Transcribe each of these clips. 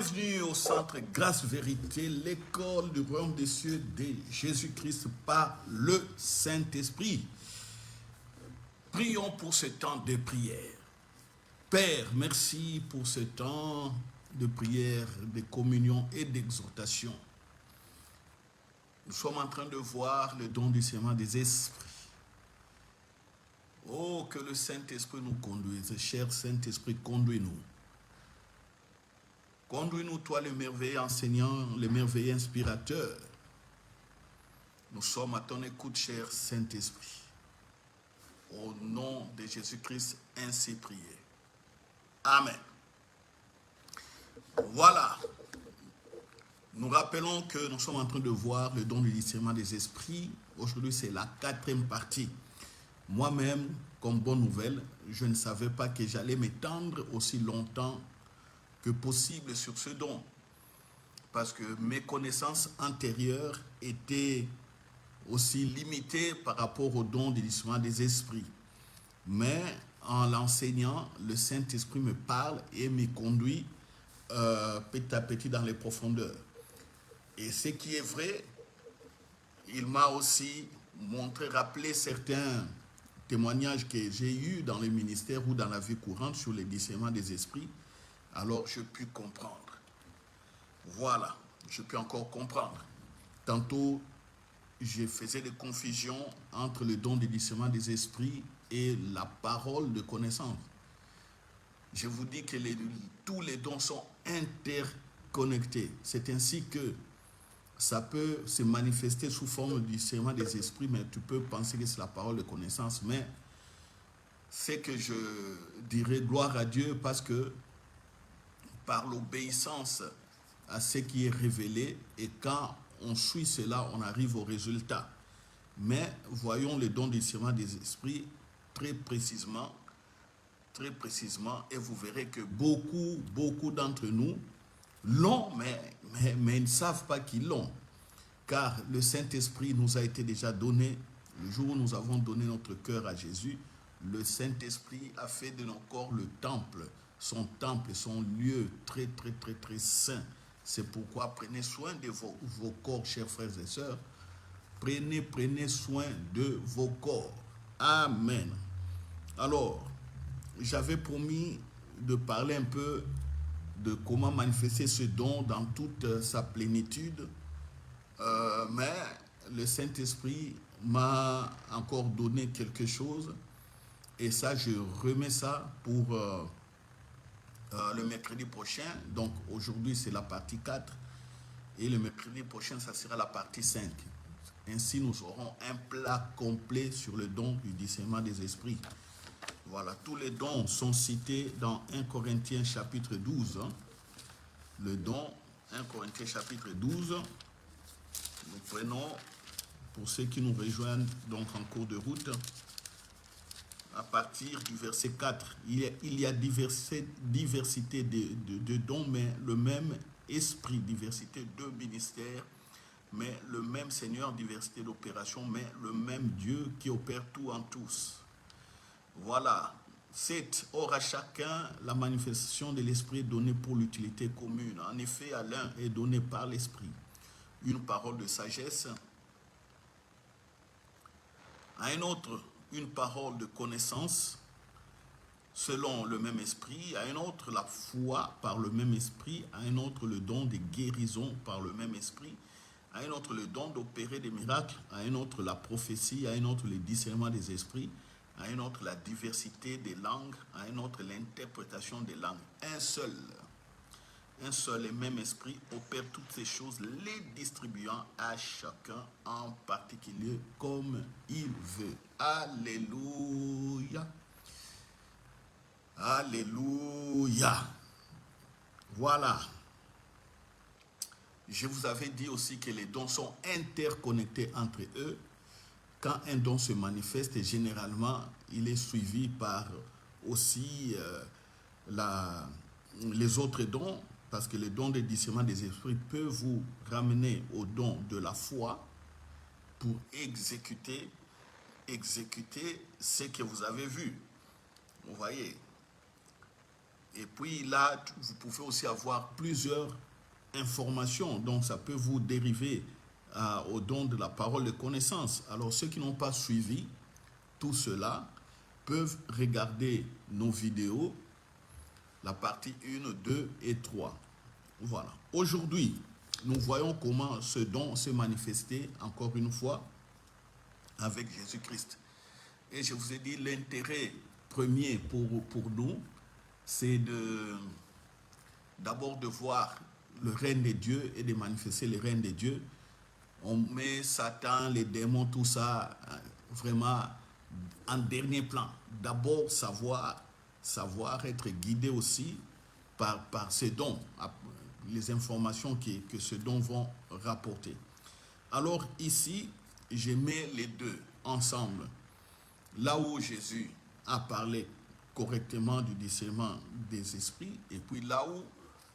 Bienvenue au Centre Grâce Vérité, l'école du royaume des cieux de Jésus-Christ par le Saint-Esprit. Prions pour ce temps de prière. Père, merci pour ce temps de prière, de communion et d'exhortation. Nous sommes en train de voir le don du serment des esprits. Oh, que le Saint-Esprit nous conduise. Cher Saint-Esprit, conduis-nous. Conduis-nous, toi, le merveilleux enseignant, le merveilleux inspirateur. Nous sommes à ton écoute, cher Saint-Esprit. Au nom de Jésus-Christ, ainsi prié. Amen. Voilà. Nous rappelons que nous sommes en train de voir le don du discernement des esprits. Aujourd'hui, c'est la 4e partie. Moi-même, comme bonne nouvelle, je ne savais pas que j'allais m'étendre aussi longtemps que possible sur ce don, parce que mes connaissances antérieures étaient aussi limitées par rapport au don du discernement des esprits. Mais en l'enseignant, le Saint-Esprit me parle et me conduit petit à petit dans les profondeurs. Et ce qui est vrai, il m'a aussi montré, rappelé certains témoignages que j'ai eus dans le ministère ou dans la vie courante sur le discernement des esprits. Alors, je puis comprendre. Voilà, je peux encore comprendre. Tantôt, je faisais des confusions entre le don du discernement des esprits et la parole de connaissance. Je vous dis que tous les dons sont interconnectés. C'est ainsi que ça peut se manifester sous forme du discernement des esprits, mais tu peux penser que c'est la parole de connaissance. Mais c'est que je dirais gloire à Dieu parce que par l'obéissance à ce qui est révélé, et quand on suit cela, on arrive au résultat. Mais voyons le don du discernement des esprits très précisément, et vous verrez que beaucoup d'entre nous l'ont, mais ils ne savent pas qu'ils l'ont. Car le Saint-Esprit nous a été déjà donné, le jour où nous avons donné notre cœur à Jésus, le Saint-Esprit a fait de nos corps le temple, son lieu très saint. C'est pourquoi prenez soin de vos corps, chers frères et sœurs. Prenez soin de vos corps. Amen. Alors, j'avais promis de parler un peu de comment manifester ce don dans toute sa plénitude. Mais le Saint-Esprit m'a encore donné quelque chose. Et ça, je remets ça pour le mercredi prochain. Donc aujourd'hui, c'est la partie 4. Et le mercredi prochain, ça sera la partie 5. Ainsi, nous aurons un plat complet sur le don du discernement des esprits. Voilà, tous les dons sont cités dans 1 Corinthiens chapitre 12. Le don, 1 Corinthiens chapitre 12. Nous prenons, pour ceux qui nous rejoignent donc en cours de route, à partir du verset 4, il y a diversité de dons, mais le même esprit, diversité de ministères, mais le même Seigneur, diversité d'opérations, mais le même Dieu qui opère tout en tous. Voilà. C'est or à chacun la manifestation de l'esprit donnée pour l'utilité commune. En effet, à l'un est donné par l'esprit une parole de sagesse, à un autre une parole de connaissance selon le même esprit, à un autre la foi par le même esprit, à un autre le don de guérison par le même esprit, à un autre le don d'opérer des miracles, à un autre la prophétie, à un autre le discernement des esprits, à un autre la diversité des langues, à un autre l'interprétation des langues. Un seul et même esprit opère toutes ces choses, les distribuant à chacun en particulier comme il veut. Alléluia. Alléluia. Voilà. Je vous avais dit aussi que les dons sont interconnectés entre eux. Quand un don se manifeste, généralement, il est suivi par aussi les autres dons, parce que le don de discernement des esprits peut vous ramener au don de la foi pour exécuter ce que vous avez vu. Vous voyez, Et puis là, vous pouvez aussi avoir plusieurs informations. Donc ça peut vous dériver au don de la parole de connaissance. Alors ceux qui n'ont pas suivi tout cela peuvent regarder nos vidéos, la partie 1, 2 et 3. Voilà. Aujourd'hui, nous voyons comment ce don s'est manifesté, encore une fois, avec Jésus-Christ. Et je vous ai dit, l'intérêt premier pour nous, c'est d'abord de voir le règne de Dieu et de manifester le règne de Dieu. On met Satan, les démons, tout ça, vraiment en dernier plan. D'abord, savoir être guidé aussi par ces dons, les informations que ces dons vont rapporter. Alors ici, je mets les deux ensemble. Là où Jésus a parlé correctement du discernement des esprits, et puis là où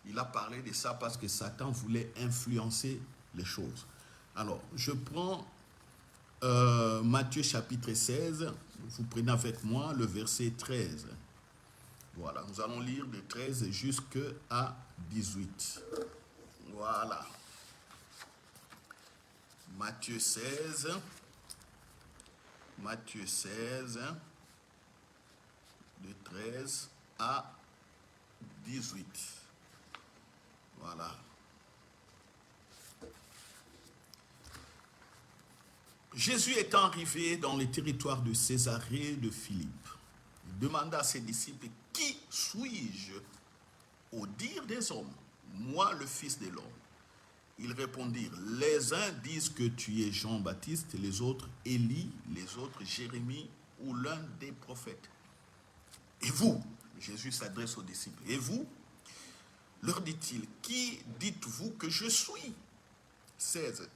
il a parlé de ça parce que Satan voulait influencer les choses. Alors, je prends Matthieu chapitre 16, vous prenez avec moi le verset 13. Voilà, nous allons lire de 13 jusqu'à 18. Voilà. Matthieu 16, de 13 à 18. Voilà. Jésus étant arrivé dans le territoire de Césarée de Philippe, il demanda à ses disciples, « Qui suis-je au dire des hommes, moi le Fils de l'homme ?» Ils répondirent, « Les uns disent que tu es Jean-Baptiste, les autres Élie, les autres Jérémie ou l'un des prophètes. Et vous ?» Jésus s'adresse aux disciples. « Et vous ?» leur dit-il, « Qui dites-vous que je suis ?» 16.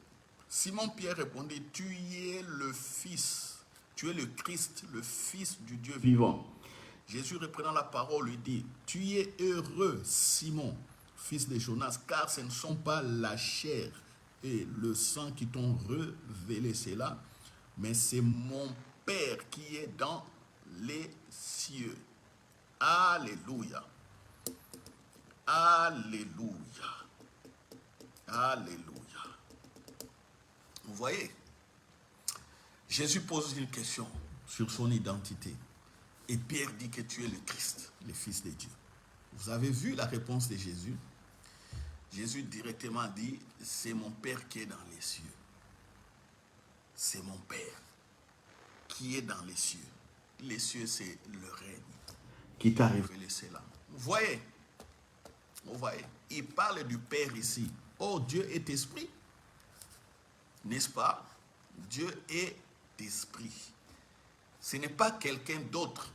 Simon-Pierre répondit, « Tu es le Fils, tu es le Christ, le Fils du Dieu vivant. » Jésus reprenant la parole lui dit, « Tu es heureux, Simon, fils de Jonas, car ce ne sont pas la chair et le sang qui t'ont révélé cela, mais c'est mon Père qui est dans les cieux. » Alléluia. Alléluia. Alléluia. Vous voyez, Jésus pose une question sur son identité. Et Pierre dit que tu es le Christ, le Fils de Dieu. Vous avez vu la réponse de Jésus? Jésus directement dit, c'est mon Père qui est dans les cieux. C'est mon Père qui est dans les cieux. Les cieux, c'est le règne qui t'a révélé cela. Vous voyez? Vous voyez? Il parle du Père ici. Oh, Dieu est esprit. N'est-ce pas? Dieu est esprit. Ce n'est pas quelqu'un d'autre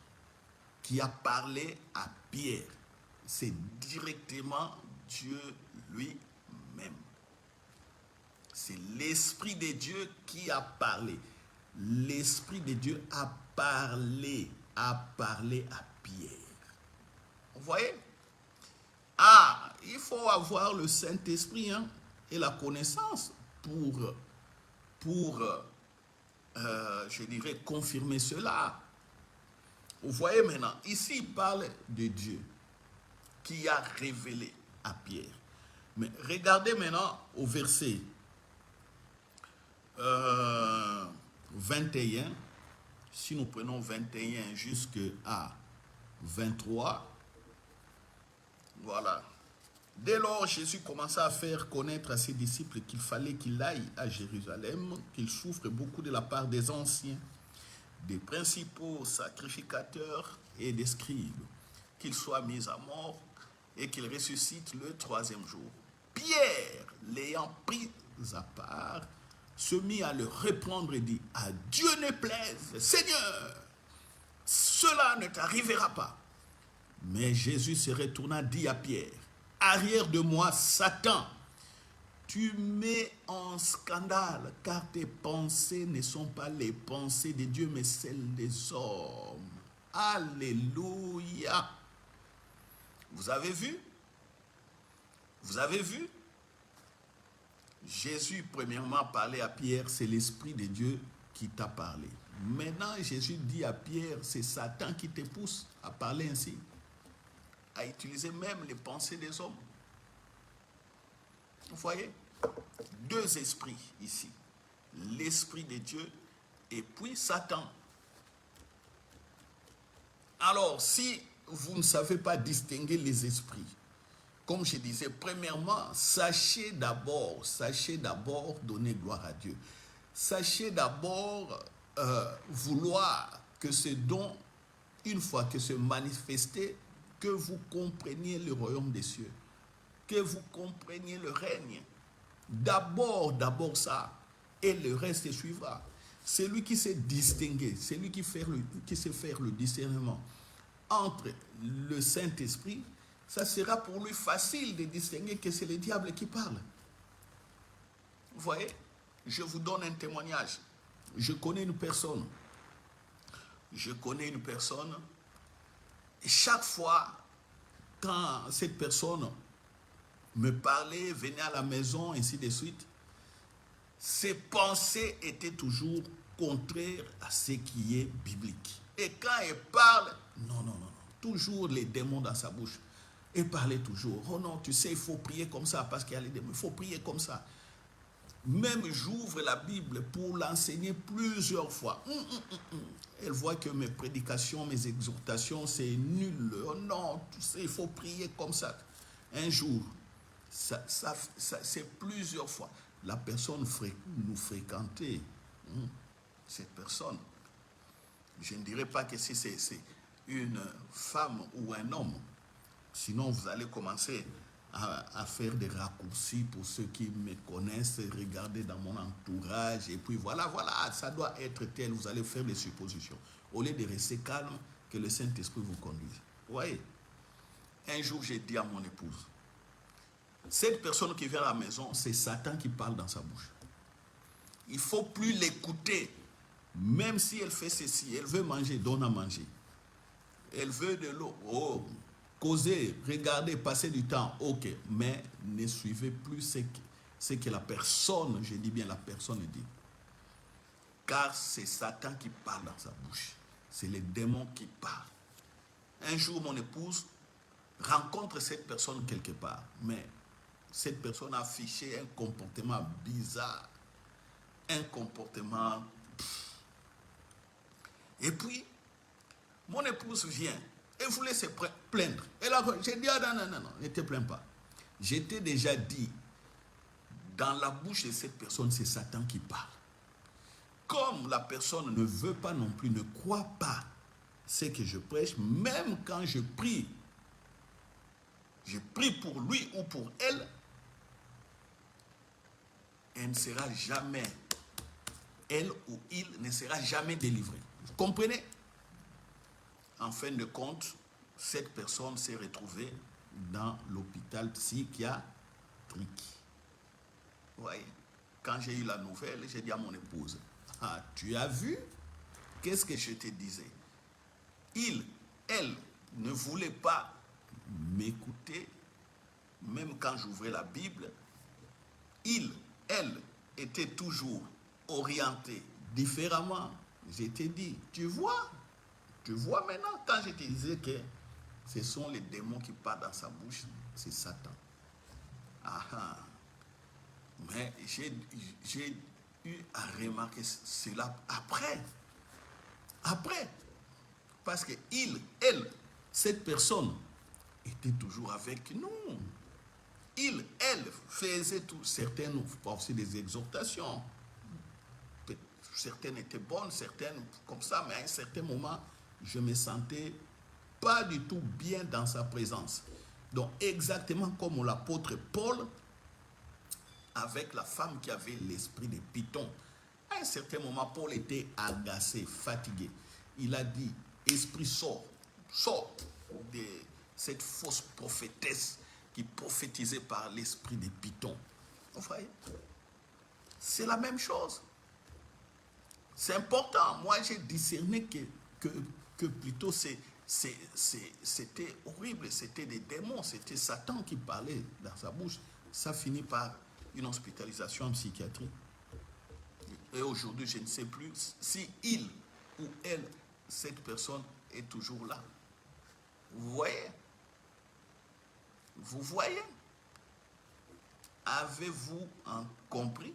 qui a parlé à Pierre. C'est directement Dieu lui-même. C'est l'Esprit de Dieu qui a parlé. L'Esprit de Dieu a parlé à Pierre. Vous voyez? Ah, il faut avoir le Saint-Esprit et la connaissance pour je dirais, confirmer cela. Vous voyez maintenant, ici il parle de Dieu qui a révélé à Pierre. Mais regardez maintenant au verset 21. Si nous prenons 21 jusqu'à 23, voilà. Dès lors, Jésus commença à faire connaître à ses disciples qu'il fallait qu'il aille à Jérusalem, qu'il souffre beaucoup de la part des anciens, des principaux sacrificateurs et des scribes, qu'il soit mis à mort et qu'il ressuscite le 3e jour. Pierre, l'ayant pris à part, se mit à le reprendre et dit, « À Dieu ne plaise, Seigneur, cela ne t'arrivera pas. » Mais Jésus se retourna, dit à Pierre, « Arrière de moi, Satan, tu mets en scandale, car tes pensées ne sont pas les pensées de Dieu, mais celles des hommes. » Alléluia. Vous avez vu? Vous avez vu? Jésus, premièrement, parlait à Pierre, c'est l'Esprit de Dieu qui t'a parlé. Maintenant, Jésus dit à Pierre, c'est Satan qui te pousse à parler ainsi. à utiliser même les pensées des hommes. Vous voyez? Deux esprits ici. L'esprit de Dieu et puis Satan. Alors, si vous ne savez pas distinguer les esprits, comme je disais, premièrement, sachez d'abord donner gloire à Dieu. Sachez d'abord vouloir que ce don, une fois que se manifesté, que vous compreniez le royaume des cieux, que vous compreniez le règne. D'abord ça, et le reste suivra. C'est lui qui sait distinguer, c'est lui qui sait faire le discernement entre le Saint-Esprit. Ça sera pour lui facile de distinguer que c'est le diable qui parle. Vous voyez, je vous donne un témoignage. Je connais une personne, et chaque fois, quand cette personne me parlait, venait à la maison, ainsi de suite, ses pensées étaient toujours contraires à ce qui est biblique. Et quand elle parle, non, toujours les démons dans sa bouche. Elle parlait toujours, oh non, tu sais, il faut prier comme ça, parce qu'il y a les démons, il faut prier comme ça. Même j'ouvre la Bible pour l'enseigner plusieurs fois. Elle voit que mes prédications, mes exhortations, c'est nul. Oh non, tu sais, il faut prier comme ça. Un jour, c'est plusieurs fois. La personne nous fréquentait. Cette personne, je ne dirais pas que si c'est une femme ou un homme. Sinon, vous allez commencer à faire des raccourcis pour ceux qui me connaissent, regarder dans mon entourage, et puis voilà, ça doit être tel, vous allez faire des suppositions. Au lieu de rester calme, que le Saint-Esprit vous conduise. Vous voyez, un jour, j'ai dit à mon épouse, cette personne qui vient à la maison, c'est Satan qui parle dans sa bouche. Il ne faut plus l'écouter. Même si elle fait ceci, elle veut manger, donne à manger. Elle veut de l'eau, causer, regarder, passer du temps, ok. Mais ne suivez plus ce que la personne, je dis bien la personne dit. Car c'est Satan qui parle dans sa bouche. C'est les démons qui parlent. Un jour, mon épouse rencontre cette personne quelque part, mais cette personne a affiché un comportement bizarre, un comportement... Et puis, mon épouse vient et voulait se plaindre. Et là, j'ai dit, non, ne te plains pas. J'étais déjà dit, dans la bouche de cette personne, c'est Satan qui parle. Comme la personne ne veut pas non plus, ne croit pas ce que je prêche, même quand je prie pour lui ou pour elle, elle ne sera jamais, elle ou il ne sera jamais délivré. Vous comprenez? En fin de compte, cette personne s'est retrouvée dans l'hôpital psychiatrique. Vous voyez? Quand j'ai eu la nouvelle, j'ai dit à mon épouse, ah, tu as vu? Qu'est-ce que je te disais? Elle ne voulait pas m'écouter, même quand j'ouvrais la Bible. Elle était toujours orientée différemment. Je t'ai dit, tu vois maintenant, quand je te disais que ce sont les démons qui parlent dans sa bouche, c'est Satan. Mais j'ai eu à remarquer cela après. Parce que cette personne était toujours avec nous. Elle faisait tout. Certaines aussi des exhortations. Certaines étaient bonnes, certaines comme ça, mais à un certain moment, je me sentais pas du tout bien dans sa présence. Donc, exactement comme l'apôtre Paul, avec la femme qui avait l'esprit de Python. À un certain moment, Paul était agacé, fatigué. Il a dit, esprit, sort de cette fausse prophétesse qui prophétisait par l'esprit de Python. Vous voyez? C'est la même chose. C'est important. Moi, j'ai discerné que plutôt c'était horrible, c'était des démons, c'était Satan qui parlait dans sa bouche. Ça finit par une hospitalisation en psychiatrie. Et aujourd'hui, je ne sais plus si il ou elle, cette personne, est toujours là. Vous voyez? Vous voyez? Avez-vous compris?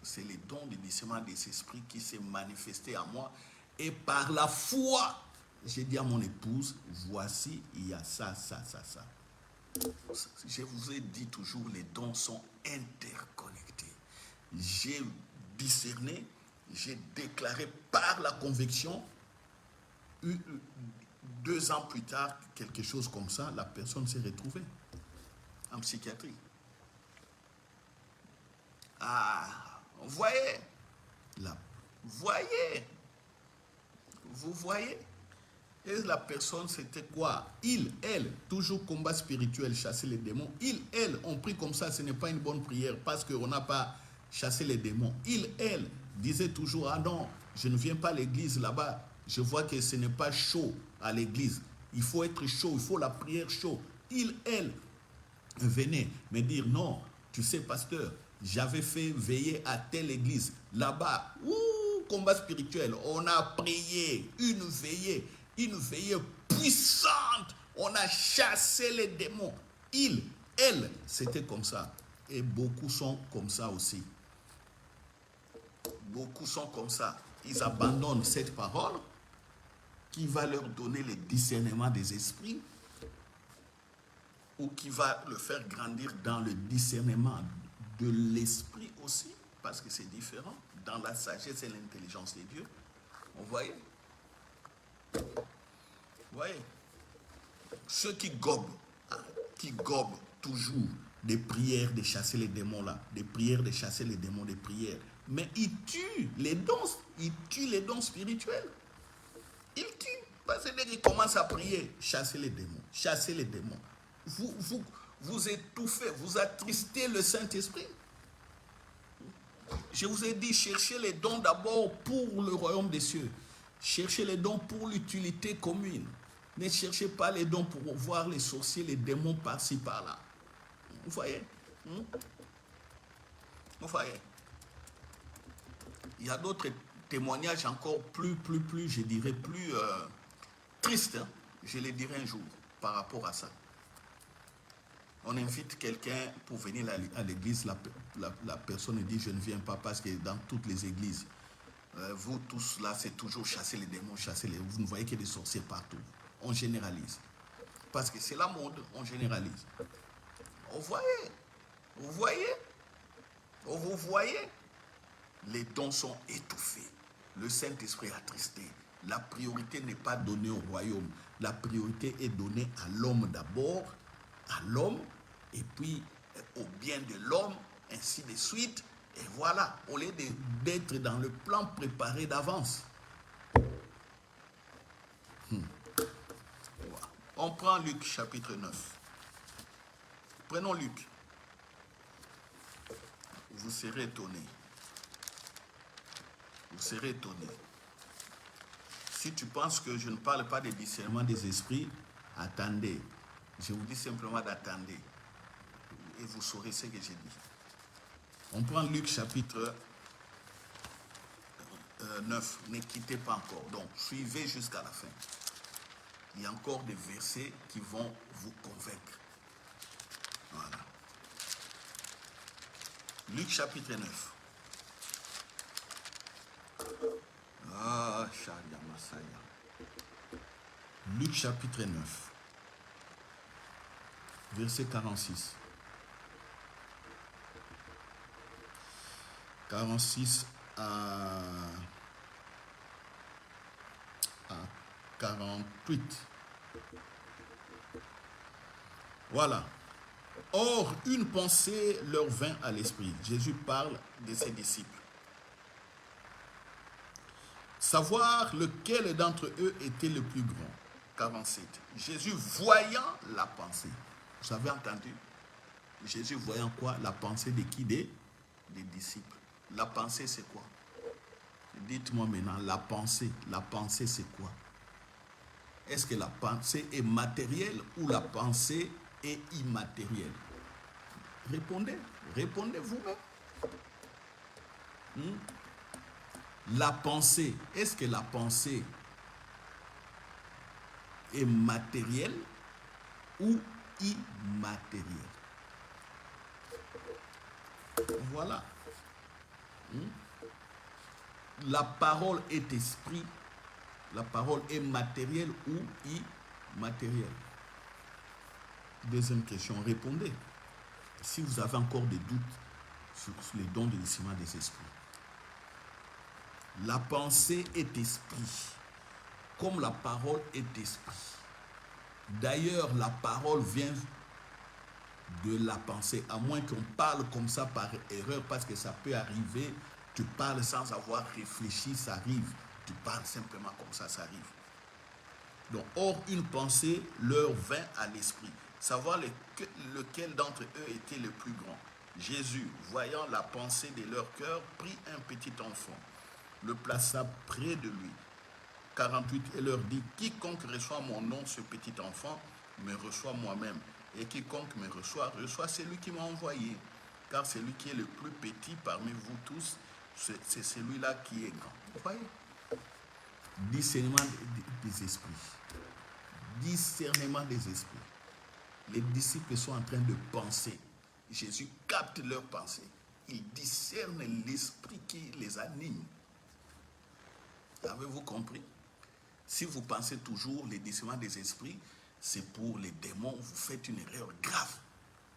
C'est les dons du discernement des esprits qui s'est manifesté à moi. Et par la foi, j'ai dit à mon épouse, voici, il y a ça, ça, ça, ça. Je vous ai dit toujours, les dons sont interconnectés. J'ai discerné, j'ai déclaré par la conviction, 2 ans plus tard, quelque chose comme ça, la personne s'est retrouvée en psychiatrie. Ah, vous voyez, là, vous voyez, et la personne c'était quoi? Il, elle, toujours combat spirituel, chasser les démons. Il, elle, ont pris comme ça, ce n'est pas une bonne prière parce qu'on n'a pas chassé les démons. Il, elle, disait toujours, ah non, je ne viens pas à l'église là-bas, je vois que ce n'est pas chaud à l'église. Il faut être chaud, il faut la prière chaud. Il, elle, venait me dire, non, tu sais, pasteur, j'avais fait veiller à telle église. Là-bas, combat spirituel, on a prié une veillée puissante. On a chassé les démons. Il, elle, c'était comme ça. Et beaucoup sont comme ça aussi. Beaucoup sont comme ça. Ils abandonnent cette parole qui va leur donner le discernement des esprits ou qui va le faire grandir dans le discernement de l'esprit aussi, parce que c'est différent, dans la sagesse et l'intelligence de Dieu. Vous voyez? Vous voyez? Ceux qui gobent toujours des prières de chasser les démons là, des prières de chasser les démons, des prières, mais ils tuent les dons spirituels. Ils tuent, parce qu'ils commencent à prier, chasser les démons. Vous étouffez, vous attristez le Saint-Esprit. Je vous ai dit, cherchez les dons d'abord pour le royaume des cieux. Cherchez les dons pour l'utilité commune. Ne cherchez pas les dons pour voir les sorciers, les démons par-ci, par-là. Vous voyez? Vous voyez? Il y a d'autres témoignages encore plus, je dirais, plus tristes. Hein? Je les dirai un jour par rapport à ça. On invite quelqu'un pour venir à l'église, la personne dit, je ne viens pas parce que dans toutes les églises, vous tous là, c'est toujours chasser les démons, vous ne voyez que des sorciers partout. On généralise. Parce que c'est la mode, on généralise. Vous voyez, les dons sont étouffés. Le Saint-Esprit est attristé. La priorité n'est pas donnée au royaume. La priorité est donnée à l'homme d'abord, à l'homme, et puis au bien de l'homme, ainsi de suite. Et voilà, au lieu d'être dans le plan préparé d'avance. On prend Luc chapitre 9. Prenons Luc. Vous serez étonnés. Vous serez étonnés. Si tu penses que je ne parle pas des discernements des esprits, attendez. Je vous dis simplement d'attendre. Et vous saurez ce que j'ai dit. On prend Luc chapitre 9. Ne quittez pas encore. Donc, suivez jusqu'à la fin. Il y a encore des versets qui vont vous convaincre. Voilà. Luc chapitre 9. Ah, Sharia Masaya. Luc chapitre 9. Verset 46. 46 à 48. Voilà. Or, une pensée leur vint à l'esprit. Jésus parle de ses disciples. Savoir lequel d'entre eux était le plus grand. 47. Jésus voyant la pensée. Vous avez entendu? Jésus voyant quoi? La pensée de qui? Des disciples. La pensée, c'est quoi? Dites-moi maintenant, la pensée c'est quoi? Est-ce que la pensée est matérielle ou la pensée est immatérielle? Répondez vous-même. La pensée, est-ce que la pensée est matérielle ou immatériel. Voilà. La parole est esprit, la parole est matérielle ou immatérielle. Deuxième question, répondez. Si vous avez encore des doutes sur les dons de discernement des esprits. La pensée est esprit, comme la parole est esprit. D'ailleurs, la parole vient de la pensée, à moins qu'on parle comme ça par erreur, parce que ça peut arriver, tu parles sans avoir réfléchi, ça arrive. Tu parles simplement comme ça arrive. Donc, or, une pensée leur vint à l'esprit. Savoir lequel d'entre eux était le plus grand. Jésus, voyant la pensée de leur cœur, prit un petit enfant, le plaça près de lui. 48, et leur dit, quiconque reçoit mon nom, ce petit enfant, me reçoit moi-même. Et quiconque me reçoit, reçoit celui qui m'a envoyé. Car celui qui est le plus petit parmi vous tous, c'est celui-là qui est grand. Vous voyez? Discernement des esprits. Discernement des esprits. Les disciples sont en train de penser. Jésus capte leurs pensées. Il discerne l'esprit qui les anime. Avez-vous compris? Si vous pensez toujours les discernements des esprits, c'est pour les démons, vous faites une erreur grave.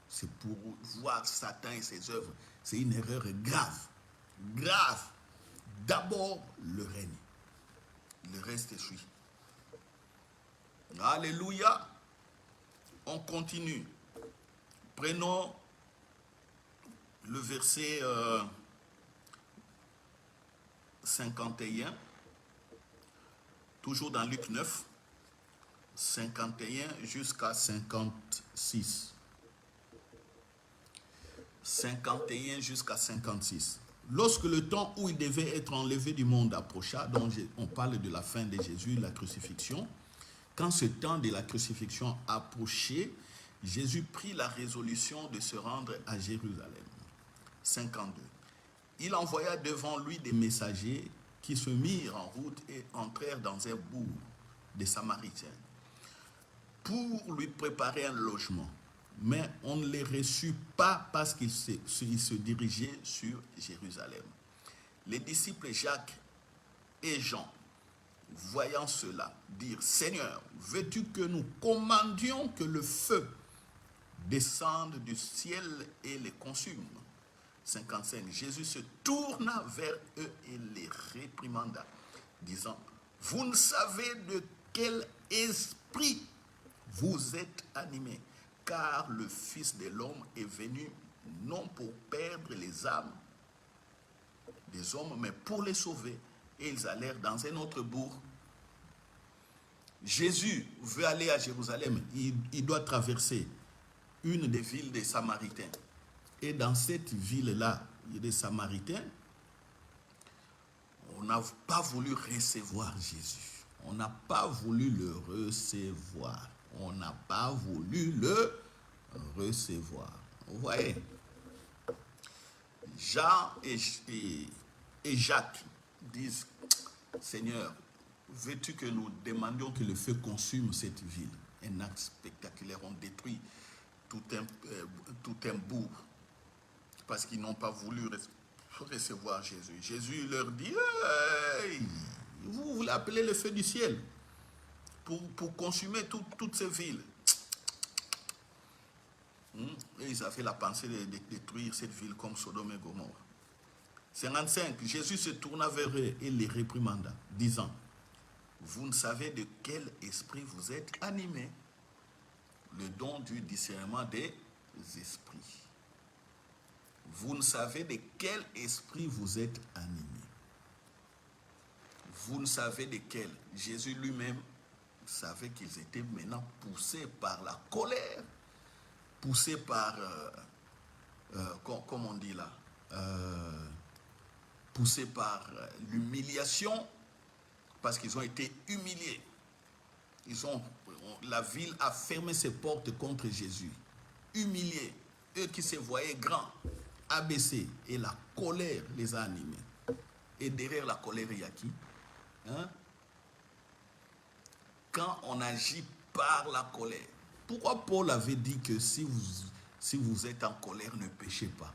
C'est pour voir Satan et ses œuvres. C'est une erreur grave. Grave. D'abord, le règne. Le reste suit. Alléluia. On continue. Prenons le verset 51. Toujours dans Luc 9. 51 jusqu'à 56. 51 jusqu'à 56. Lorsque le temps où il devait être enlevé du monde approcha, donc on parle de la fin de Jésus, la crucifixion, quand ce temps de la crucifixion approchait, Jésus prit la résolution de se rendre à Jérusalem. 52. Il envoya devant lui des messagers qui se mirent en route et entrèrent dans un bourg des Samaritains pour lui préparer un logement. Mais on ne les reçut pas parce qu'ils se dirigeaient sur Jérusalem. Les disciples Jacques et Jean, voyant cela, dirent, Seigneur, veux-tu que nous commandions que le feu descende du ciel et les consume? 55. Jésus se tourna vers eux et les réprimanda, disant, vous ne savez de quel esprit vous êtes animés, car le Fils de l'homme est venu non pour perdre les âmes des hommes, mais pour les sauver. Et ils allèrent dans un autre bourg. Jésus veut aller à Jérusalem. Il doit traverser une des villes des Samaritains. Et dans cette ville-là, des Samaritains, on n'a pas voulu recevoir Jésus. On n'a pas voulu le recevoir. On n'a pas voulu le recevoir. Vous voyez? Jean et Jacques disent, Seigneur, veux-tu que nous demandions que le feu consume cette ville? Un acte spectaculaire. On détruit tout un bourg parce qu'ils n'ont pas voulu recevoir Jésus. Jésus leur dit, hey, vous l'appelez le feu du ciel pour consumer toutes ces villes. Et ils avaient la pensée de détruire cette ville comme Sodome et Gomorrhe. 55. Jésus se tourna vers eux et les réprimanda, disant, vous ne savez de quel esprit vous êtes animés, le don du discernement des esprits. Vous ne savez de quel esprit vous êtes animés. Vous ne savez de quel. Jésus lui-même savait qu'ils étaient maintenant poussés par la colère, poussés par, comme on dit là, poussés par l'humiliation, parce qu'ils ont été humiliés. La ville a fermé ses portes contre Jésus. Humiliés, eux qui se voyaient grands, abaissés, et la colère les a animés. Et derrière la colère, il y a qui? Quand on agit par la colère, Pourquoi Paul avait dit que si vous êtes en colère, ne péchez pas?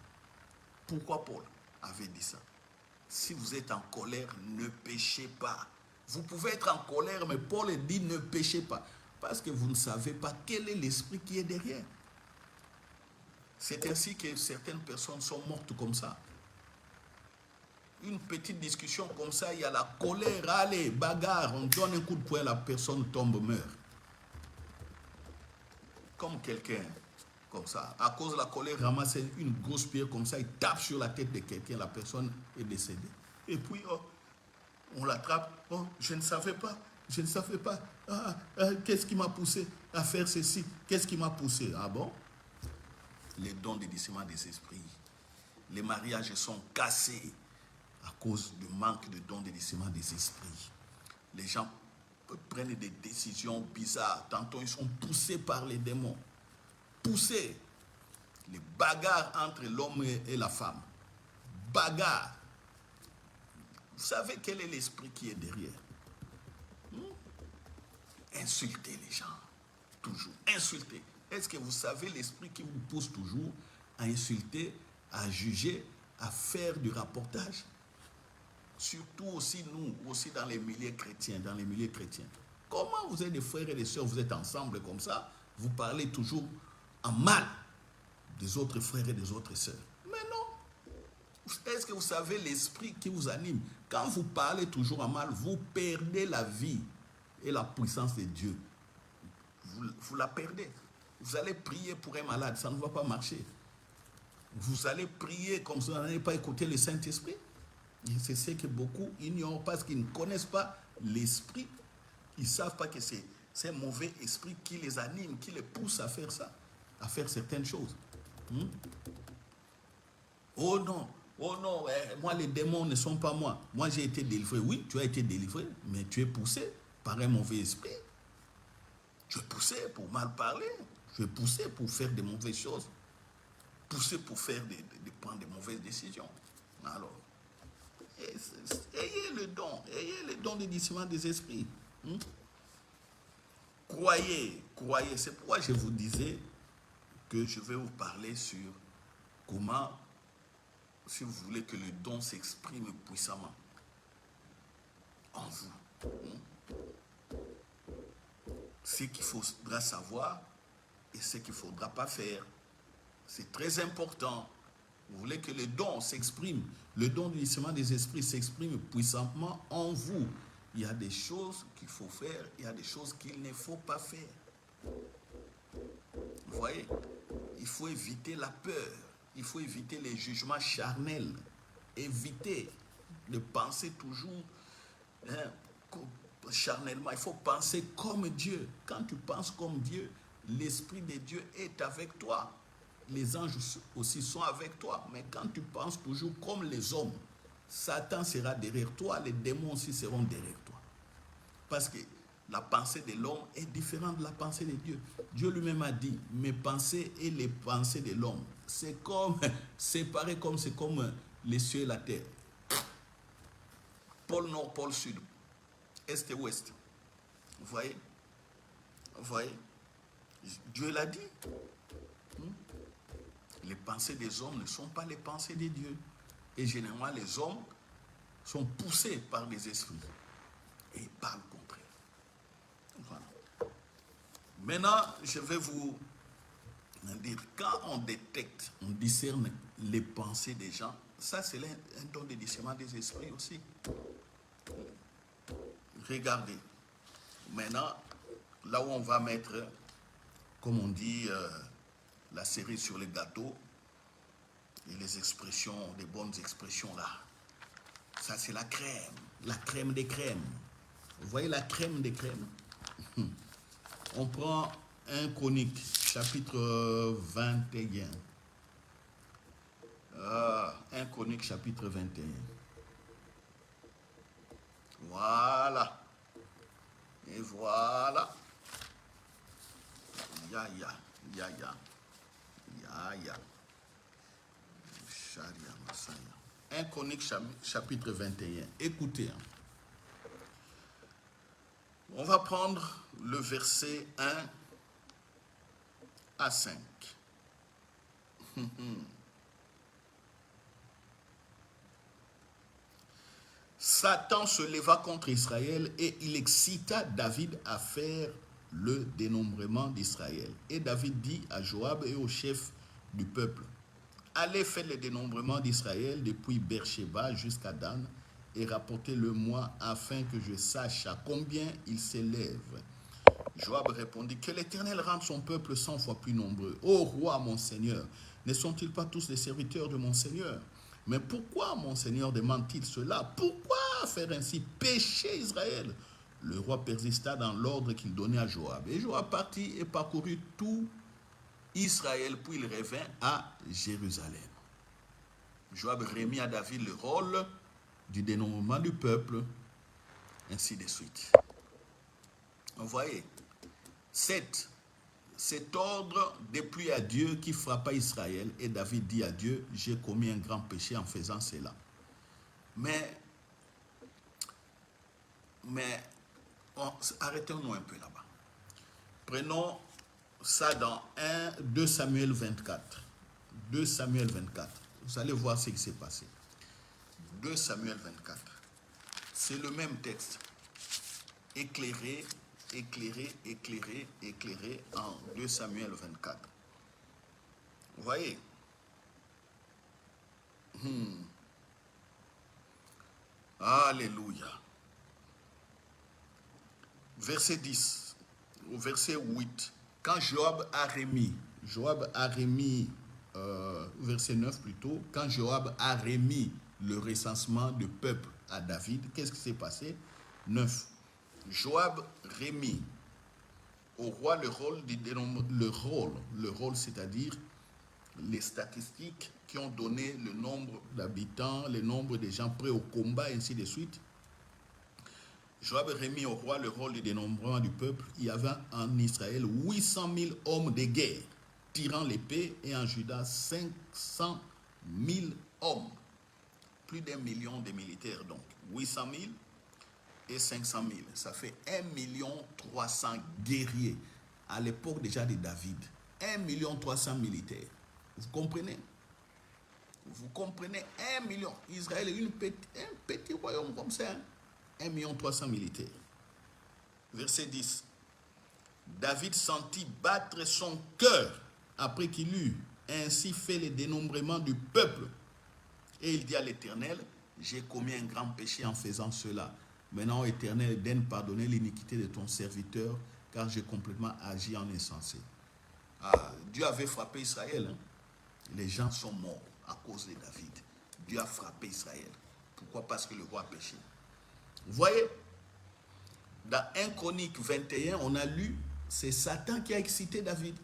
Pourquoi Paul avait dit ça? Si vous êtes en colère, ne péchez pas. Vous pouvez être en colère, mais Paul dit ne péchez pas. Parce que vous ne savez pas quel est l'esprit qui est derrière. C'est ainsi que certaines personnes sont mortes comme ça. Une petite discussion comme ça, il y a la colère, allez, bagarre, on donne un coup de poing, la personne tombe, meurt. Comme quelqu'un, comme ça, à cause de la colère, ramasse une grosse pierre comme ça, il tape sur la tête de quelqu'un, la personne est décédée. Et puis, oh, on l'attrape, oh, je ne savais pas, qu'est-ce qui m'a poussé à faire ceci? Qu'est-ce qui m'a poussé? Ah bon? Les dons de discernement des esprits. Les mariages sont cassés à cause du manque de dons de discernement des esprits. Les gens prennent des décisions bizarres. Tantôt, ils sont poussés par les démons. Poussés. Les bagarres entre l'homme et la femme. Bagarres. Vous savez quel est l'esprit qui est derrière? Insulter les gens. Toujours. Insulter. Est-ce que vous savez l'esprit qui vous pousse toujours à insulter, à juger, à faire du rapportage? Surtout aussi nous, aussi dans les milieux chrétiens, Comment vous êtes des frères et des sœurs, vous êtes ensemble comme ça, vous parlez toujours en mal des autres frères et des autres sœurs? Mais non. Est-ce que vous savez l'esprit qui vous anime? Quand vous parlez toujours en mal, vous perdez la vie et la puissance de Dieu. Vous la perdez. Vous allez prier pour un malade, ça ne va pas marcher. Vous allez prier comme ça, vous n'allez pas écouter le Saint-Esprit. C'est ce que beaucoup ignorent parce qu'ils ne connaissent pas l'esprit. Ils ne savent pas que c'est un mauvais esprit qui les anime, qui les pousse à faire ça, à faire certaines choses. Oh non, moi les démons ne sont pas moi. Moi j'ai été délivré. Oui, tu as été délivré, mais tu es poussé par un mauvais esprit. Tu es poussé pour mal parler. Tu es poussé pour faire des mauvaises choses. Poussé pour faire prendre des mauvaises décisions. Alors, ayez le don de discernement des esprits. Croyez. C'est pourquoi je vous disais que je vais vous parler sur comment, si vous voulez que le don s'exprime puissamment en vous. Ce qu'il faudra savoir et ce qu'il ne faudra pas faire. C'est très important. Vous voulez que le don s'exprime, le don du discernement des esprits s'exprime puissamment en vous. Il y a des choses qu'il faut faire, il y a des choses qu'il ne faut pas faire. Vous voyez, il faut éviter la peur, il faut éviter les jugements charnels, éviter de penser toujours charnellement. Il faut penser comme Dieu. Quand tu penses comme Dieu, l'Esprit de Dieu est avec toi. Les anges aussi sont avec toi. Mais quand tu penses toujours comme les hommes, Satan sera derrière toi, les démons aussi seront derrière toi. Parce que la pensée de l'homme est différente de la pensée de Dieu. Dieu lui-même a dit, mes pensées et les pensées de l'homme, c'est pareil comme c'est comme les cieux et la terre. Pôle nord, pôle sud, est et ouest. Vous voyez? Dieu l'a dit. Les pensées des hommes ne sont pas les pensées de Dieu. Et généralement, les hommes sont poussés par des esprits. Et ils parlent contraire. Voilà. Maintenant, je vais vous dire, quand on détecte, on discerne les pensées des gens, ça c'est un don de discernement des esprits aussi. Regardez. Maintenant, là où on va mettre, comme on dit, la cerise sur les gâteaux et les expressions, les bonnes expressions là. Ça c'est la crème des crèmes. Vous voyez la crème des crèmes? On prend 1 Chronique, chapitre 21. 1 Chronique, chapitre 21. Voilà. Et voilà. Ya. 1 Chronique, chapitre 21. Écoutez. On va prendre le verset 1 à 5. Satan se leva contre Israël et il excita David à faire le dénombrement d'Israël. Et David dit à Joab et aux chefs du peuple, allez faire le dénombrement d'Israël depuis Beersheba jusqu'à Dan et rapportez-le-moi afin que je sache à combien il s'élève. Joab répondit, que l'Éternel rende son peuple 100 fois plus nombreux. Ô roi, mon Seigneur, ne sont-ils pas tous les serviteurs de mon Seigneur? Mais pourquoi mon Seigneur demande-t-il cela? Pourquoi faire ainsi pécher Israël? Le roi persista dans l'ordre qu'il donnait à Joab. Et Joab partit et parcourut tout Israël, puis il revint à Jérusalem. Joab remit à David le rôle du dénombrement du peuple, ainsi de suite. Vous voyez, cet ordre déplut à Dieu qui frappa Israël, et David dit à Dieu, j'ai commis un grand péché en faisant cela. Mais arrêtons-nous un peu là-bas. Prenons ça dans 2 Samuel 24. 2 Samuel 24. Vous allez voir ce qui s'est passé. 2 Samuel 24. C'est le même texte. Éclairé en 2 Samuel 24. Vous voyez? Alléluia. Verset 10, au verset 8. Quand Joab a remis, verset 9 plutôt, quand Joab a remis le recensement du peuple à David, qu'est-ce qui s'est passé? 9. Joab remit au roi le rôle, c'est-à-dire les statistiques qui ont donné le nombre d'habitants, le nombre de gens prêts au combat, ainsi de suite. Joab remit au roi le rôle du dénombrement du peuple. Il y avait en Israël 800 000 hommes de guerre tirant l'épée et en Juda 500 000 hommes. Plus d'1 million de militaires donc. 800 000 et 500 000. Ça fait 1 300 000 guerriers à l'époque déjà de David. 1 300 000 militaires. Vous comprenez? Vous comprenez? 1 million. Israël est un petit royaume comme ça. 1 300 000 militaires. Verset 10. David sentit battre son cœur après qu'il eut ainsi fait le dénombrement du peuple. Et il dit à l'Éternel, j'ai commis un grand péché en faisant cela. Maintenant, Éternel, daigne pardonner l'iniquité de ton serviteur, car j'ai complètement agi en insensé. Dieu avait frappé Israël. Les gens sont morts à cause de David. Dieu a frappé Israël. Pourquoi? Parce que le roi a péché. Vous voyez, dans 1 Chronique 21, on a lu, c'est Satan qui a excité David.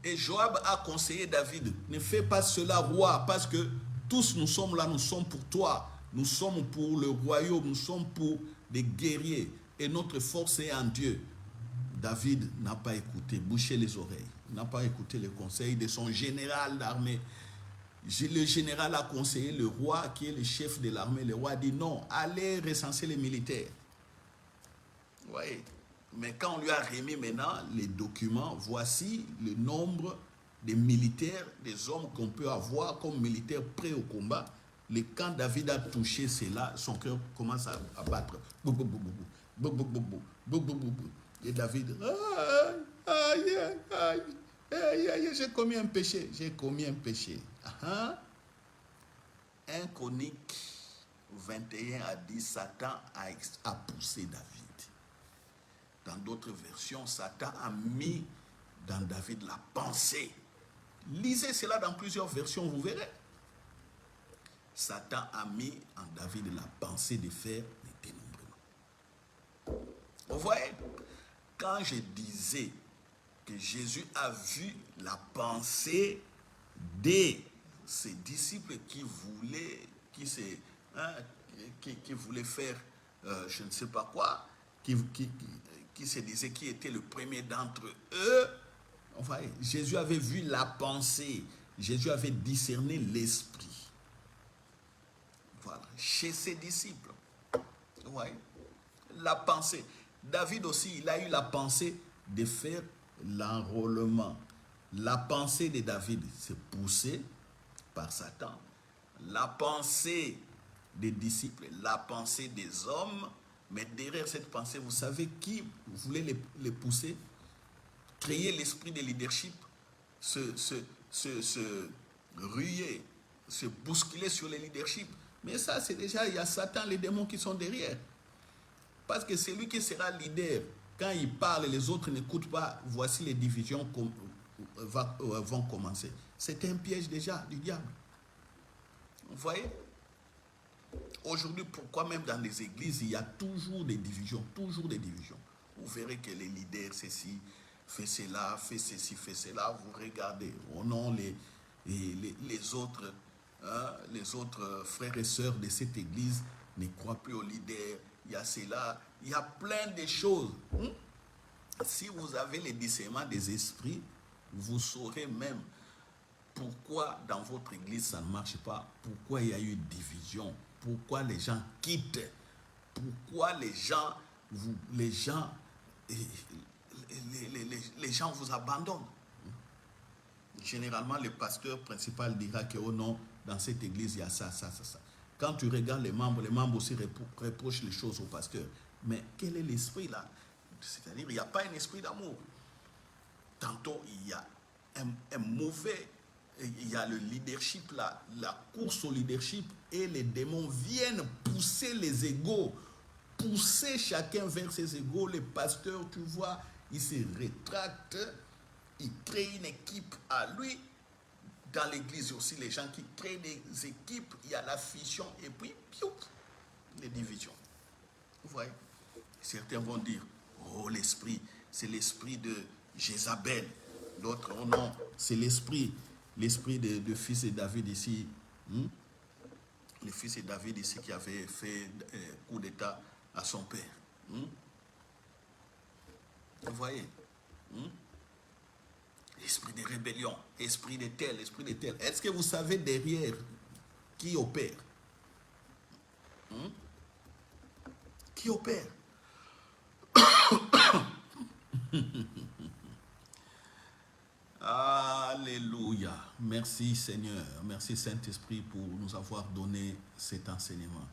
Et Joab a conseillé David, ne fais pas cela, roi, parce que tous nous sommes là, nous sommes pour toi. Nous sommes pour le royaume, nous sommes pour les guerriers. Et notre force est en Dieu. David n'a pas écouté, bouché les oreilles. N'a pas écouté les conseils de son général d'armée. Le général a conseillé le roi, qui est le chef de l'armée. Le roi a dit non, allez recenser les militaires. Vous voyez? Mais quand on lui a remis maintenant les documents, voici le nombre de militaires, des hommes qu'on peut avoir comme militaires prêts au combat. Quand David a touché cela, son cœur commence à battre. Et David, j'ai commis un péché, j'ai commis un péché. 1 Chronique 21 a dit, Satan a poussé David. Dans d'autres versions, Satan a mis dans David la pensée. Lisez cela dans plusieurs versions, vous verrez. Satan a mis en David la pensée de faire les dénombrements. Vous voyez, quand je disais que Jésus a vu la pensée de ses disciples qui voulaient faire je ne sais pas quoi, qui se disait qui était le premier d'entre eux. Enfin, Jésus avait vu la pensée. Jésus avait discerné l'esprit. Voilà, chez ses disciples. Ouais. La pensée. David aussi, il a eu la pensée de faire l'enrôlement. La pensée de David, c'est poussée par Satan. La pensée des disciples, la pensée des hommes, mais derrière cette pensée, vous savez qui voulait les pousser? Créer l'esprit de leadership, se ruer, se bousculer sur le leadership. Mais ça, c'est déjà, il y a Satan, les démons qui sont derrière. Parce que c'est lui qui sera leader. Quand il parle, les autres n'écoutent pas. Voici les divisions vont commencer. C'est un piège déjà du diable. Vous voyez? Aujourd'hui, pourquoi même dans les églises, il y a toujours des divisions, toujours des divisions. Vous verrez que les leaders, ceci, fait cela, fait ceci, fait cela. Vous regardez. Oh non, les autres, hein, les autres frères et sœurs de cette église ne croient plus aux leaders. Il y a cela. Il y a plein de choses. Si vous avez le discernement des esprits, vous saurez même pourquoi dans votre église ça ne marche pas, pourquoi il y a eu division, pourquoi les gens quittent, pourquoi les gens vous abandonnent. Généralement, le pasteur principal dira que oh non, dans cette église, il y a ça, ça, ça, ça. Quand tu regardes les membres aussi reprochent les choses au pasteur. Mais quel est l'esprit là? C'est-à-dire, il n'y a pas un esprit d'amour. Tantôt, il y a un mauvais, il y a le leadership, la course au leadership, et les démons viennent pousser les égos, pousser chacun vers ses égos. Les pasteurs, tu vois, ils se rétractent, ils créent une équipe à lui. Dans l'église aussi, les gens qui créent des équipes, il y a la fission et puis, piou, les divisions. Vous voyez? Certains vont dire, oh l'esprit, c'est l'esprit de Jézabel. D'autres, oh non, c'est l'esprit de fils de David ici. Le fils de David ici qui avait fait coup d'état à son père. Vous voyez? Esprit de rébellion, esprit de tel, esprit de tel. Est-ce que vous savez derrière qui opère? Qui opère? Alléluia. Merci Seigneur. Merci Saint-Esprit pour nous avoir donné cet enseignement.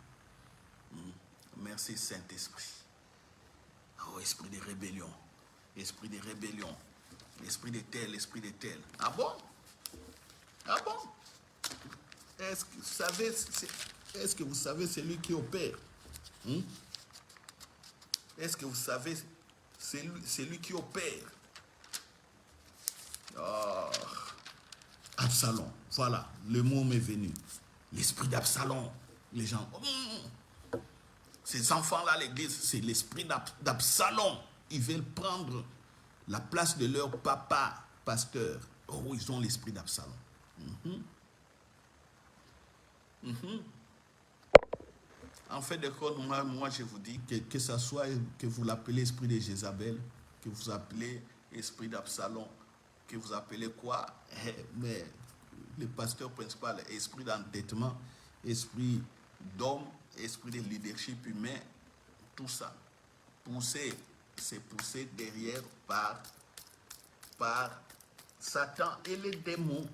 Merci Saint-Esprit. Oh, esprit de rébellion. Esprit de rébellion. L'esprit de tel, l'esprit de tel. Ah bon? Ah bon? Est-ce que vous savez celui qui opère? Est-ce que vous savez celui qui opère? Oh, Absalom. Voilà, le mot m'est venu. L'esprit d'Absalom. Les gens, ces enfants-là à l'église, c'est l'esprit d'Absalom. Ils veulent prendre la place de leur papa, pasteur. Oh, ils ont l'esprit d'Absalom. En fait, de quoi, moi, je vous dis que ce soit que vous l'appelez esprit de Jézabel, que vous appelez esprit d'Absalom, que vous appelez quoi, mais le pasteur principal, esprit d'entêtement, esprit d'homme, esprit de leadership humain, tout ça, c'est poussé derrière par Satan et les démons.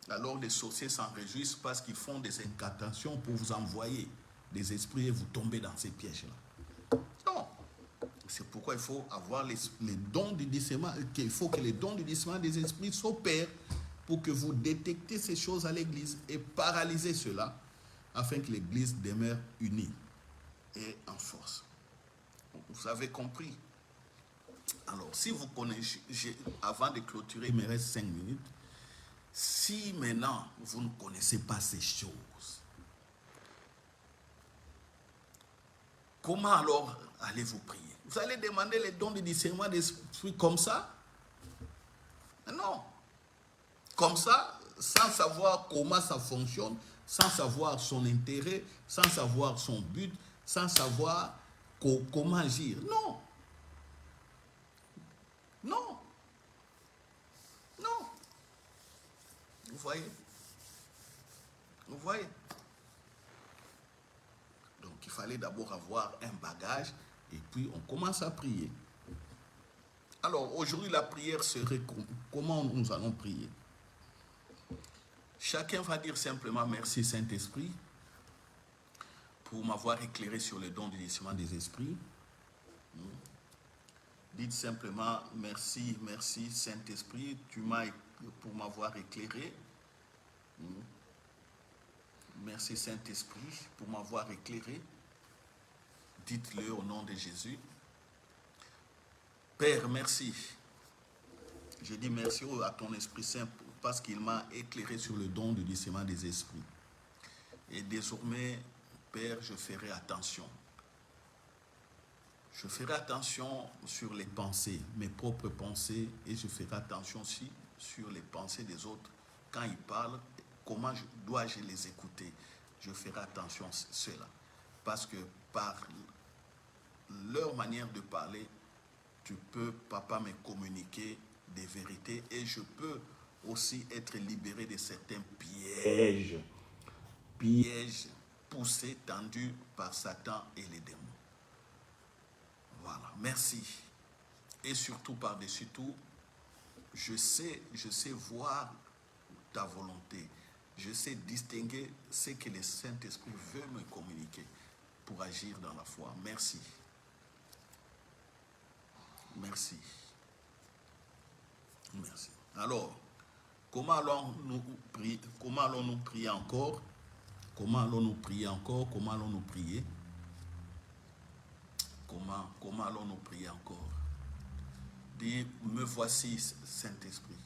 Alors les sorciers s'en réjouissent parce qu'ils font des incantations pour vous envoyer des esprits et vous tomber dans ces pièges-là. Non. C'est pourquoi il faut avoir les dons du discernement, qu'il faut que les dons du discernement des esprits s'opèrent pour que vous détectez ces choses à l'église et paralysez cela afin que l'église demeure unie et en force. Vous avez compris? Alors, si vous connaissez, avant de clôturer, il me reste 5 minutes. Si maintenant vous ne connaissez pas ces choses, comment alors allez-vous prier? Vous allez demander les dons de discernement d'esprit comme ça? Non. Comme ça, sans savoir comment ça fonctionne, sans savoir son intérêt, sans savoir son but, sans savoir comment agir. Non. Non. Non. Vous voyez? Vous voyez? Donc il fallait d'abord avoir un bagage et puis on commence à prier. Alors, aujourd'hui, la prière serait comment nous allons prier? Chacun va dire simplement merci Saint-Esprit pour m'avoir éclairé sur le don du discernement des esprits. Dites simplement merci, merci Saint-Esprit, pour m'avoir éclairé. Merci Saint-Esprit pour m'avoir éclairé. Dites-le au nom de Jésus. Père, merci. Je dis merci à ton Esprit Saint parce qu'il m'a éclairé sur le don du discernement des esprits. Et désormais, Père, je ferai attention. Je ferai attention sur les pensées, mes propres pensées, et je ferai attention aussi sur les pensées des autres. Quand ils parlent, comment dois-je les écouter? Je ferai attention à cela. Parce que par leur manière de parler, tu peux, papa, me communiquer des vérités et je peux aussi être libéré de certains pièges poussés, tendus par Satan et les démons. Voilà, merci. Et surtout, par-dessus tout, je sais voir ta volonté. Je sais distinguer ce que le Saint-Esprit veut me communiquer pour agir dans la foi. Merci. Merci. Merci. Alors, comment allons-nous prier encore? Comment allons-nous prier encore? Comment allons-nous prier? Comment allons-nous prier encore? Dis, me voici, Saint-Esprit.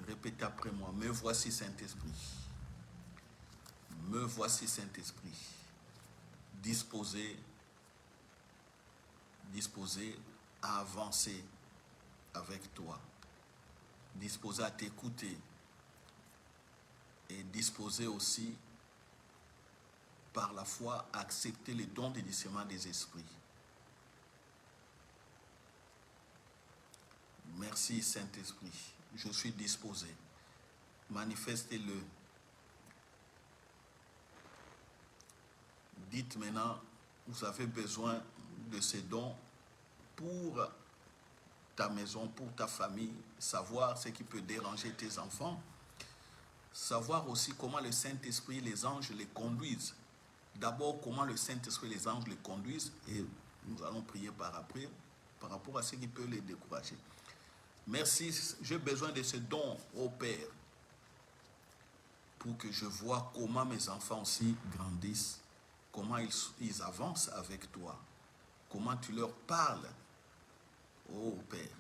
Répétez après moi, me voici, Saint-Esprit. Me voici, Saint-Esprit. Disposé à avancer avec toi. Disposé à t'écouter. Et disposé aussi, par la foi, à accepter les dons du discernement des esprits. Merci Saint-Esprit, je suis disposé. Manifestez-le. Dites maintenant, vous avez besoin de ces dons pour ta maison, pour ta famille, savoir ce qui peut déranger tes enfants, savoir aussi comment le Saint-Esprit, les anges les conduisent. D'abord, comment le Saint-Esprit, les anges les conduisent, et nous allons prier par rapport à ce qui peut les décourager. Merci, j'ai besoin de ce don, ô Père, pour que je vois comment mes enfants aussi grandissent, comment ils avancent avec toi, comment tu leur parles, ô Père,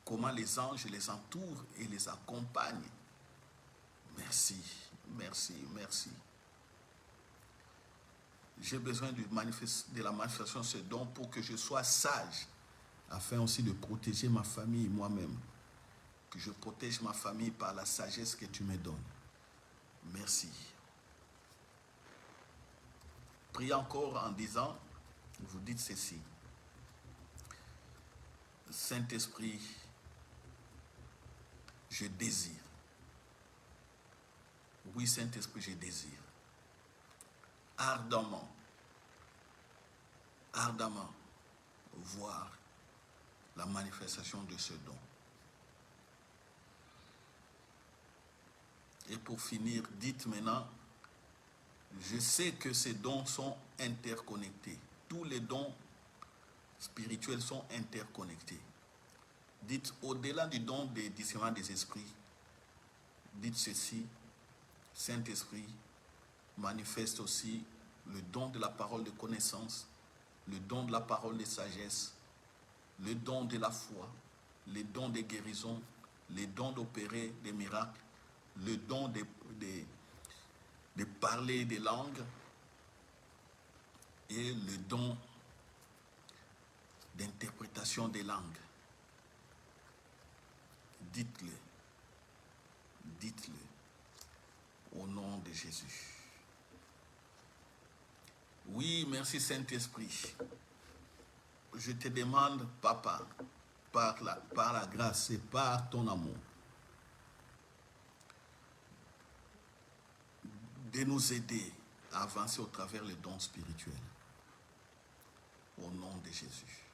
comment les anges les entourent et les accompagnent. Merci, merci, merci. J'ai besoin de la manifestation de ce don pour que je sois sage, afin aussi de protéger ma famille et moi-même. Que je protège ma famille par la sagesse que tu me donnes. Merci. Priez encore en disant, vous dites ceci. Saint-Esprit, je désire. Oui, Saint-Esprit, je désire. Ardemment voir la manifestation de ce don. Et pour finir, dites maintenant, je sais que ces dons sont interconnectés. Tous les dons spirituels sont interconnectés. Dites, au-delà du don des discernements des esprits, dites ceci, Saint-Esprit, manifeste aussi le don de la parole de connaissance, le don de la parole de sagesse, le don de la foi, les dons de guérison, les dons d'opérer des miracles, le don de parler des langues et le don d'interprétation des langues. Dites-le au nom de Jésus. Oui, merci Saint-Esprit. Je te demande, Papa, par la grâce et par ton amour, de nous aider à avancer au travers les dons spirituels. Au nom de Jésus.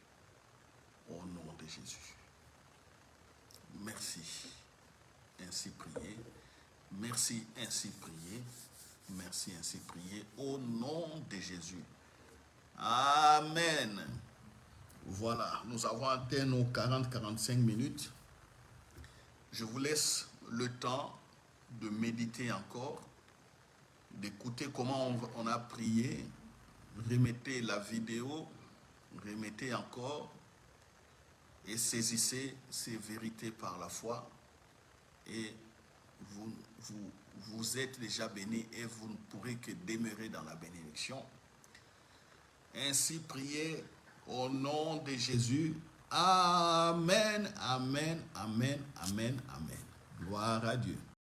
au nom de Jésus. Merci. Ainsi prié. Merci, ainsi prié. Merci, ainsi prié. Au nom de Jésus. Amen. Voilà, nous avons atteint nos 40-45 minutes. Je vous laisse le temps de méditer encore, d'écouter comment on a prié. Remettez la vidéo, remettez encore et saisissez ces vérités par la foi. Et vous êtes déjà bénis et vous ne pourrez que demeurer dans la bénédiction. Ainsi priez au nom de Jésus. Amen, amen, amen, amen, amen. Gloire à Dieu.